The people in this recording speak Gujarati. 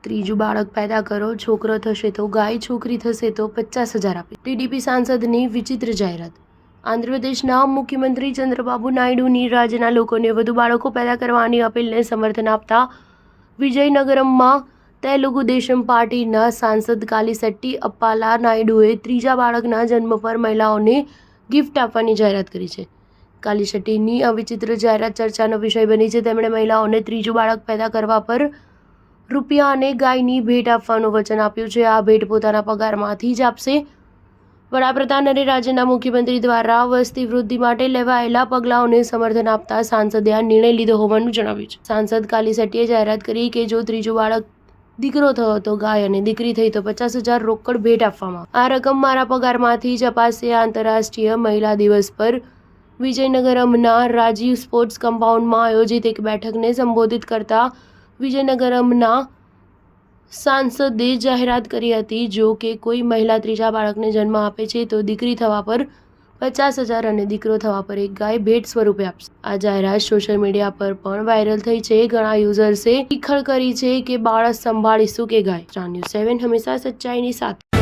ત્રીજું બાળક પેદા કરો, છોકરો થશે તો ગાય, છોકરી થશે તો 50,000 આપે. ટીડીપી સાંસદની વિચિત્ર જાહેરાત. આંધ્રપ્રદેશના મુખ્યમંત્રી ચંદ્રબાબુ નાયડુની રાજ્યના લોકોને વધુ બાળકો પેદા કરવાની અપીલને સમર્થન આપતા વિજયનગરમમાં તેલુગુ દેશમ પાર્ટીના સાંસદ કાલિશેટ્ટી અપ્પાલા નાયડુએ ત્રીજા બાળકના જન્મ પર મહિલાઓને ગિફ્ટ આપવાની જાહેરાત કરી છે. કાલિશેટ્ટીની આ વિચિત્ર જાહેરાત ચર્ચાનો વિષય બની છે. તેમણે મહિલાઓને ત્રીજું બાળક પેદા કરવા પર રૂપિયા અને ગાયની ભેટ આપવાનું વચન આપ્યું છે. આ ભેટ પોતાના પગારમાંથી જ આપશે. વડાપ્રધાન અને રાજ્યના મુખ્યમંત્રી દ્વારા વસ્તી વૃદ્ધિ માટે લેવાયેલા પગલાઓને સમર્થન આપતા સાંસદે આ નિર્ણય લીધો હોવાનું જણાવ્યું છે. સાંસદ કાલિશેટ્ટીએ જાહેરાત કરી કે જો ત્રીજું બાળક દીકરો થયો તો ગાય અને દીકરી થઈ તો 50,000 રોકડ ભેટ આપવામાં. આ રકમ મારા પગારમાંથી જ અપાશે. આંતરરાષ્ટ્રીય મહિલા દિવસ પર વિજયનગરમના રાજીવ સ્પોર્ટ્સ કમ્પાઉન્ડમાં આયોજિત એક બેઠકને સંબોધિત કરતા વિજયનગરમના સાંસદે જાહેરાત કરી હતી. જો કે કોઈ મહિલા ત્રીજા બાળકને જન્મ આપે છે તો દીકરી થવા પર 50,000 અને દીકરો થવા પર એક ગાય ભેટ સ્વરૂપે આપશે. આ જાહેરાત સોશિયલ મીડિયા પર પણ વાયરલ થઈ છે. ઘણા યુઝર્સે ટીખળ કરી છે કે બાળક સંભાળીશું કે ગાય. સ્ટાર ન્યૂઝ 7 હંમેશા સચ્ચાઈની સાથે.